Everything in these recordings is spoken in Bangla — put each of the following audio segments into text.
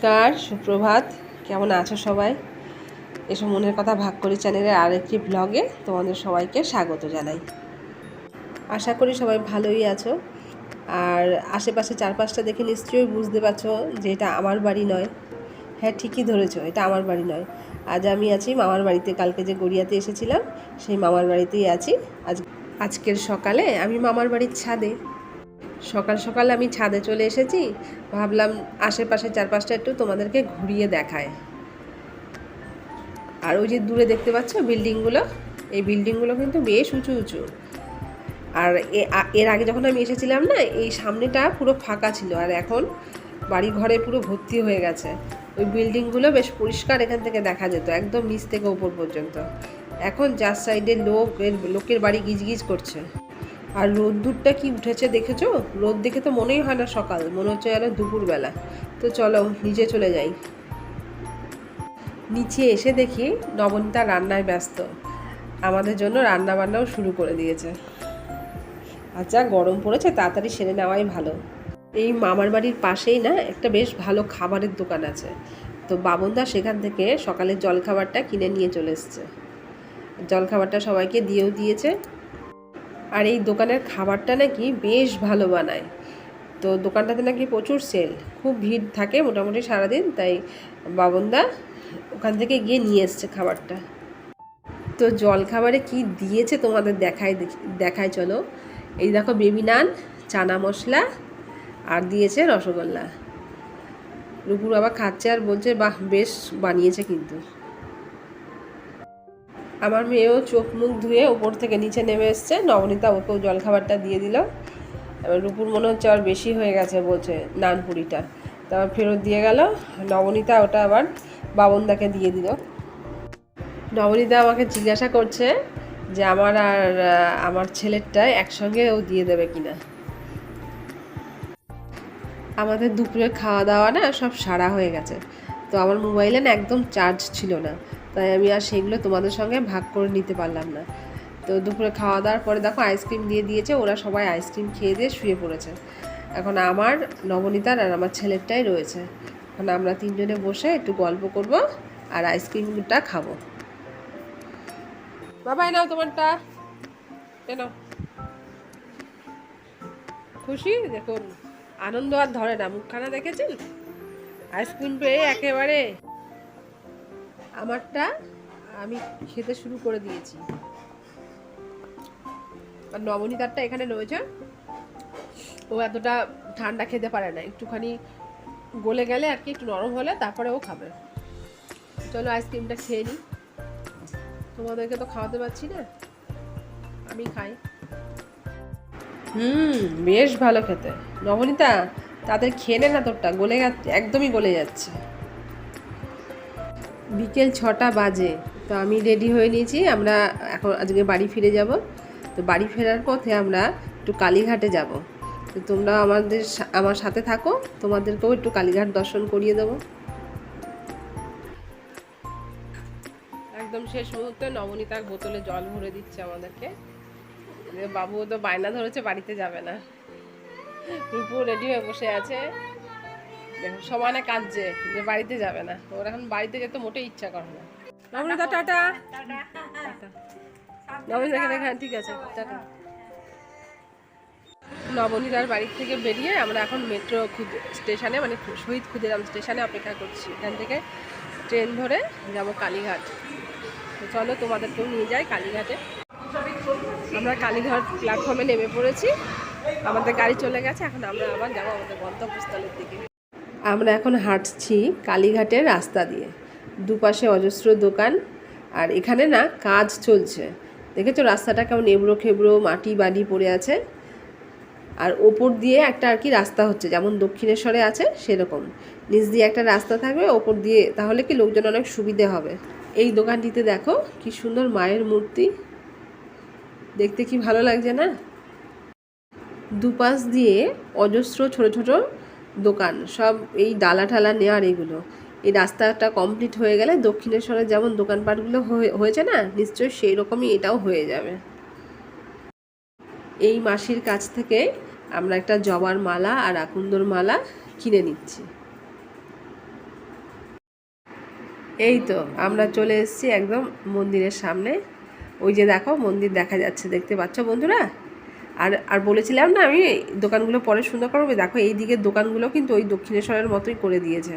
নমস্কার, সুপ্রভাত। কেমন আছো সবাই? এসব মনের কথা ভাগ করি চ্যানেলের আরেকটি ব্লগে তোমাদের সবাইকে স্বাগত জানাই। আশা করি সবাই ভালোই আছো। আর আশেপাশে চারপাশটা দেখে নিশ্চয়ই বুঝতে পারছো যে এটা আমার বাড়ি নয়। হ্যাঁ, ঠিকই ধরেছো, এটা আমার বাড়ি নয়। আজ আমি আছি মামার বাড়িতে। কালকে যে গড়িয়াতে এসেছিলাম সেই মামার বাড়িতেই আছি। আজকের সকালে আমি মামার বাড়ির ছাদে। সকাল সকাল আমি ছাদে চলে এসেছি। ভাবলাম আশেপাশে চারপাশটা একটু তোমাদেরকে ঘুরিয়ে দেখায়। আর ওই যে দূরে দেখতে পাচ্ছ বিল্ডিংগুলো, এই বিল্ডিংগুলো কিন্তু বেশ উঁচু উঁচু। আর এর আগে যখন আমি এসেছিলাম না, এই সামনেটা পুরো ফাঁকা ছিল, আর এখন বাড়ি ঘরে পুরো ভর্তি হয়ে গেছে। ওই বিল্ডিংগুলো বেশ পরিষ্কার এখান থেকে দেখা যেত, একদম নিচ থেকে ওপর পর্যন্ত। এখন যার সাইডে লোকের বাড়ি গিজগিজ করছে। আর রোদ্দুরটা কি উঠেছে দেখেছো? রোদ দেখে তো মনেই হয় না সকাল, মনে হচ্ছে যেন দুপুরবেলা। তো চলো নিচে চলে যাই। নিচে এসে দেখি নবনীতা রান্নায় ব্যস্ত। আমাদের জন্য রান্না বান্নাও শুরু করে দিয়েছে। আচ্ছা, গরম পড়েছে, তাড়াতাড়ি সেরে নেওয়াই ভালো। এই মামার বাড়ির পাশেই না একটা বেশ ভালো খাবারের দোকান আছে। তো বাবনদা সেখান থেকে সকালের জলখাবারটা কিনে নিয়ে চলে এসছে। জলখাবারটা সবাইকে দিয়েও দিয়েছে। আর এই দোকানের খাবারটা নাকি বেশ ভালো বানায়। তো দোকানটাতে নাকি প্রচুর সেল, খুব ভিড় থাকে মোটামুটি সারাদিন। তাই বাবনদা ওখান থেকে গিয়ে নিয়ে এসছে খাবারটা। তো জলখাবারে কি দিয়েছে তোমাদের দেখায় চলো। এই দেখো, বেবি নান, চানা মশলা, আর দিয়েছে রসগোল্লা। রূপুর বাবা খাচ্ছে আর বলছে বাহ, বেশ বানিয়েছে। কিন্তু আমার মেয়েও চোখ মুখ ধুয়ে ওপর থেকে নিচে নেমে এসছে। নবনীতা ওকেও জলখাবারটা দিয়ে দিল। এবার রূপুর মনে হচ্ছে আর বেশি হয়ে গেছে, বলছে নানপুরিটা। তারপর ফেরত দিয়ে গেল। নবনীতা ওটা আবার বাবনদাকে দিয়ে দিল। নবনীতা আমাকে জিজ্ঞাসা করছে যে আমার আর আমার ছেলেরটা একসঙ্গে ও দিয়ে দেবে কিনা। আমাদের দুপুরের খাওয়া দাওয়া না সব সারা হয়ে গেছে। তো আমার মোবাইলে না একদম চার্জ ছিল না, তাই আমি আর সেগুলো তোমাদের সঙ্গে ভাগ করে নিতে পারলাম না। তো দুপুরে খাওয়া দাওয়ার পরে দেখো আইসক্রিম দিয়ে দিয়েছে। ওরা সবাই আইসক্রিম খেয়ে দিয়ে শুয়ে পড়েছে। এখন আমার, নবনীতার আর আমার ছেলেরটাই রয়েছে। এখন আমরা তিনজনে বসে একটু গল্প করব আর আইসক্রিমটা খাবো। বাবাই নাও তোমারটা, কেন খুশি দেখুন, আনন্দ আর ধরে না। মুখখানা দেখেছেন আইসক্রিম পেয়ে একেবারে। আমারটা আমি খেতে শুরু করে দিয়েছি। আর নবনীতারটা এখানে রয়েছে। ও এতটা ঠান্ডা খেতে পারে না, একটুখানি গলে গেলে আর কি, একটু নরম হলে তারপরে ও খাবে। চলো আইসক্রিমটা খেয়ে নিই। তোমাদেরকে তো খাওয়াতে পারছি না, আমি খাই। বেশ ভালো খেতে। নবনীতা তাদের খেয়ে নে না, তোরটা গলে যাচ্ছে, একদমই গলে যাচ্ছে। বিকেল 6টা বাজে। তো আমি রেডি হয়ে নিয়েছি। আমরা এখন আজকে বাড়ি ফিরে যাব। তো বাড়ি ফেরার পথে আমরা একটু কালীঘাটে যাব। তো তোমরা আমার সাথে থাকো, তোমাদেরকেও একটু কালীঘাট দর্শন করিয়ে দেবো। একদম শেষ মুহূর্তে নবনীতা বোতলে জল ভরে দিচ্ছে আমাদেরকে। বাবুও তো বায়না ধরেছে, বাড়িতে যাবে না। রূপু রেডি হয়ে বসে আছে, দেখো সমানে কাঁদছে যে বাড়িতে যাবে না। ওর এখন বাড়িতে যেতে মোটেই ইচ্ছা করে না। নবনীতা টাটা। নবনীতাকে দেখা, ঠিক আছে টাটা। নবনীতার বাড়ির থেকে বেরিয়ে আমরা এখন মেট্রো স্টেশনে, মানে শহীদ ক্ষুদিরাম স্টেশনে অপেক্ষা করছি। এখান থেকে ট্রেন ধরে যাব কালীঘাট। তো চলো তোমাদেরকেও নিয়ে যাই কালীঘাটে। আমরা কালীঘাট প্ল্যাটফর্মে নেমে পড়েছি। আমাদের গাড়ি চলে গেছে, এখন আমরা আবার যাবো আমাদের গন্তব্যস্থলের দিকে। আমরা এখন হাঁটছি কালীঘাটের রাস্তা দিয়ে। দুপাশে অজস্র দোকান, আর এখানে না কাজ চলছে। দেখেছো রাস্তাটা কেমন এবড়ো খেবড়ো, মাটি বালি পড়ে আছে। আর ওপর দিয়ে একটা আর কি রাস্তা হচ্ছে, যেমন দক্ষিণেশ্বরে আছে সেরকম। নিচ দিয়ে একটা রাস্তা থাকবে ওপর দিয়ে, তাহলে কি লোকজন অনেক সুবিধে হবে। এই দোকানটিতে দেখো কি সুন্দর মায়ের মূর্তি, দেখতে কি ভালো লাগছে না। দুপাশ দিয়ে অজস্র ছোট ছোট দোকান, সব এই ডালা ঠালা নেওয়ার এগুলো। এই রাস্তাটা কমপ্লিট হয়ে গেলে দক্ষিণেশ্বরে যেমন দোকানপাটগুলো হয়েছে না, নিশ্চয়ই সেই রকমই এটাও হয়ে যাবে। এই মাসির কাছ থেকে আমরা একটা জবার মালা আর আকুন্দর মালা কিনে নিচ্ছি। এই তো আমরা চলে এসেছি একদম মন্দিরের সামনে। ওই যে দেখো মন্দির দেখা যাচ্ছে, দেখতে পাচ্ছ বন্ধুরা। আর আর বলেছিলাম না আমি দোকানগুলো পরে সুন্দর করবে, দেখো এই দিকের দোকানগুলো কিন্তু ওই দক্ষিণেশ্বরের মতোই করে দিয়েছে।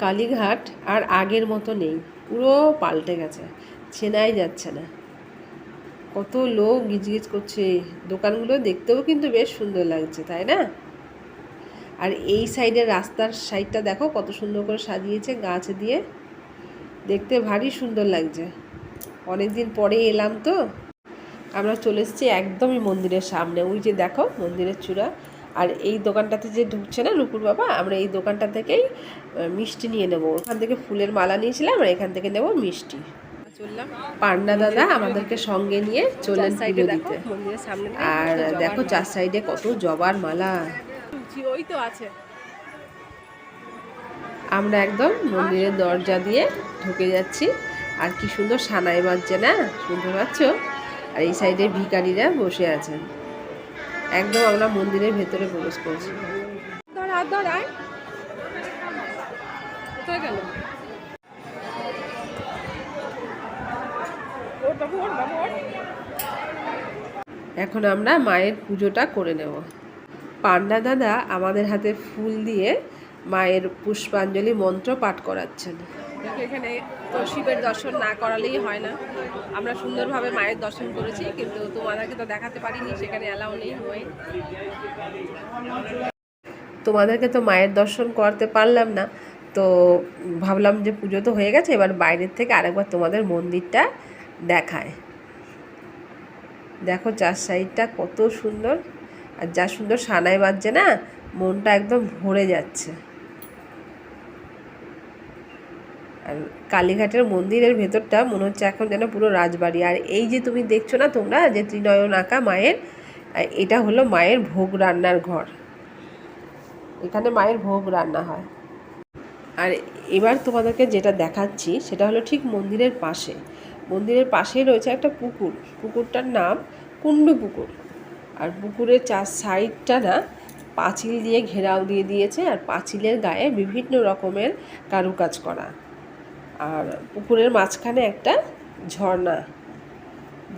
কালীঘাট আর আগের মতো নেই, পুরো পাল্টে গেছে, চেনাই যাচ্ছে না। কত লোক গিজগিজ করছে, দোকানগুলো দেখতেও কিন্তু বেশ সুন্দর লাগছে, তাই না? আর এই সাইডের রাস্তার সাইডটা দেখো কত সুন্দর করে সাজিয়েছে গাছ দিয়ে, দেখতে ভারী সুন্দর লাগছে। অনেক দিন পরে এলাম তো। আমরা চলে এসেছি একদমই মন্দিরের সামনে, ওই যে দেখো মন্দিরের চূড়া। আর এই দোকানটাতে যে ঢুকছে না নুপুর বাবা, আমরা এই দোকানটা থেকেই মিষ্টি নিয়ে নেবো। ওখান থেকে ফুলের মালা নিয়েছিলাম, আর এখান থেকে নেবো মিষ্টি। চললাম, পান্না দাদা আমাদেরকে সঙ্গে নিয়ে চললেন পুজো দিতে। আর দেখো চার সাইডে কত জবার মালা। ওই তো আছে। আমরা একদম মন্দিরের দরজা দিয়ে ঢুকে যাচ্ছি, আর কি সুন্দর সানাই বাজছে না, শুনতে পাচ্ছ? আর এই সাইডে ভিখারিরা বসে আছেন। একদম আমরা মন্দিরের ভেতরে প্রবেশ করছি। এখন আমরা মায়ের পুজোটা করে নেব। পান্ডা দাদা আমাদের হাতে ফুল দিয়ে মায়ের পুষ্পাঞ্জলি মন্ত্র পাঠ করাচ্ছেন। এখানে তো শিবের দর্শন না করালেই হয় না। আমরা সুন্দরভাবে মায়ের দর্শন করেছি, কিন্তু তোমাদেরকে তো দেখাতে পারিনি, সেখানে অ্যালাউ নেই। তোমাদেরকে তো মায়ের দর্শন করাতে পারলাম না, তো ভাবলাম যে পুজো তো হয়ে গেছে, এবার বাইরের থেকে আরেকবার তোমাদের মন্দিরটা দেখায়। দেখো চার সাইডটা কত সুন্দর, আর যা সুন্দর সানাই বাজছে না, মনটা একদম ভরে যাচ্ছে। আর কালীঘাটের মন্দিরের ভেতরটা মনে হচ্ছে এখন যেন পুরো রাজবাড়ি। আর এই যে তুমি দেখছো না তোমরা যে ত্রিনয়ন আঁকা মায়ের, এটা হলো মায়ের ভোগ রান্নার ঘর। এখানে মায়ের ভোগ রান্না হয়। আর এবার তোমাদেরকে যেটা দেখাচ্ছি সেটা হলো ঠিক মন্দিরের পাশে। মন্দিরের পাশেই রয়েছে একটা পুকুর, পুকুরটার নাম কুণ্ডু পুকুর। আর পুকুরের চার সাইডটা না পাঁচিল দিয়ে ঘেরাও দিয়ে দিয়েছে, আর পাঁচিলের গায়ে বিভিন্ন রকমের কারুকাজ করা। আর পুকুরের মাঝখানে একটা ঝর্ণা,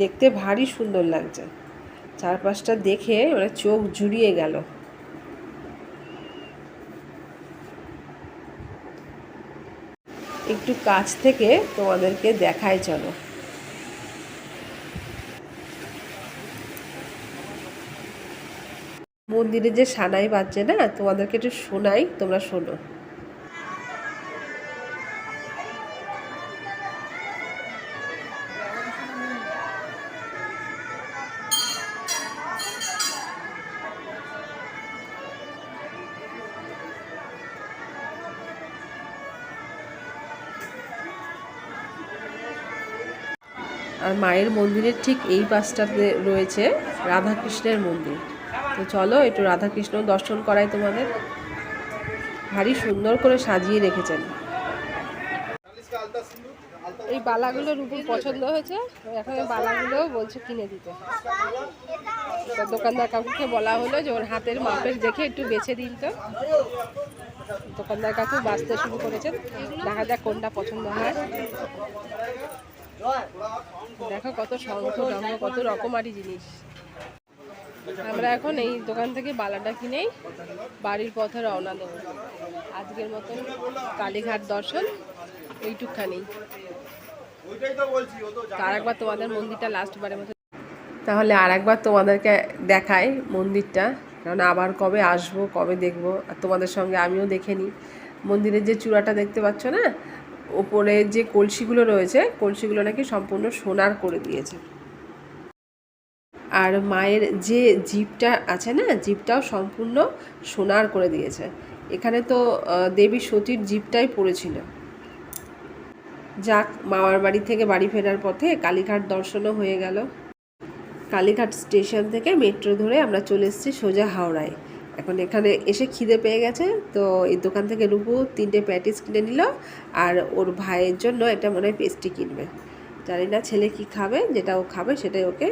দেখতে ভারী সুন্দর লাগছে। চারপাশটা দেখে মানে চোখ জুড়িয়ে গেল। একটু কাছ থেকে তোমাদেরকে দেখাই, চলো। মন্দিরে যে সানাই বাজছে না, তোমাদেরকে একটু শোনাই, তোমরা শোনো। আর মায়ের মন্দিরের ঠিক এই পাশটাতে রয়েছে রাধাকৃষ্ণের মন্দির। তো চলো একটু রাধাকৃষ্ণ দর্শন করাই তোমাদের। ভারী সুন্দর করে সাজিয়ে রেখেছেন। এই বালাগুলো রূপুর পছন্দ হয়েছে, এখন বালাগুলো বলছে কিনে দিতে। দোকানদার কাকুকে বলা হলো যে ওর হাতের মাপের দেখে একটু বেছে দিন। তো দোকানদার কাকু বাঁচতে শুরু করেছেন, দেখা যাক কোনটা পছন্দ হয়। দেখো কত শঙ্খ টঙ্খ, কত রকমারি জিনিস। আমরা এখন এই দোকান থেকে বালাটা কিনেই বাড়ির পথে রওনা দেবো। আজকের মতন কালীঘাট দর্শন এইটুকখানি। আর একবার তোমাদের মন্দিরটা লাস্টবারের মতো, তাহলে আর একবার তোমাদেরকে দেখাই মন্দিরটা, কারণ আবার কবে আসবো, কবে দেখবো, আর তোমাদের সঙ্গে আমিও দেখে নিই। মন্দিরের যে চূড়াটা দেখতে পাচ্ছ না, ওপরে যে কলসিগুলো রয়েছে, কলসিগুলো নাকি সম্পূর্ণ সোনার করে দিয়েছে। আর মায়ের যে জিভটা আছে না, জিভটাও সম্পূর্ণ সোনার করে দিয়েছে। এখানে তো দেবী সতীর জিভটাই পড়েছিল। যাক, মামার বাড়ি থেকে বাড়ি ফেরার পথে কালীঘাট দর্শনও হয়ে গেল। কালীঘাট স্টেশন থেকে মেট্রো ধরে আমরা চলে এসেছি সোজা হাওড়ায়। এখন এখানে এসে খিদে পেয়ে গেছে, তো এই দোকান থেকে রূপু 3টে প্যাটিস কিনে নিল, আর ওর ভাইয়ের জন্য একটা মনে হয় পেস্ট্রি কিনবে। জানি না ছেলে কি খাবে, যেটা ও খাবে সেটাই ওকে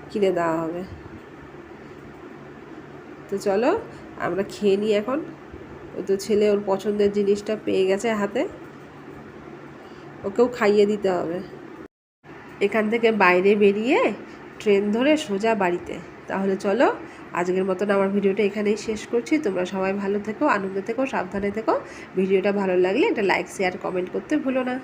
কিনে দেওয়া হবে। তো চলো আমরা খেয়ে নিই এখন। ওই তো ছেলে ওর পছন্দের জিনিসটা পেয়ে গেছে হাতে, ওকেও খাইয়ে দিতে হবে। এখান থেকে বাইরে বেরিয়ে ট্রেন ধরে সোজা বাড়িতে। তাহলে চলো আজকের মতন আমার ভিডিওটা এখানেই শেষ করছি। তোমরা সবাই ভালো থেকো, আনন্দে থেকো, সাবধানে থেকো। ভিডিওটা ভালো লাগলে একটা লাইক শেয়ার কমেন্ট করতে ভুলো না।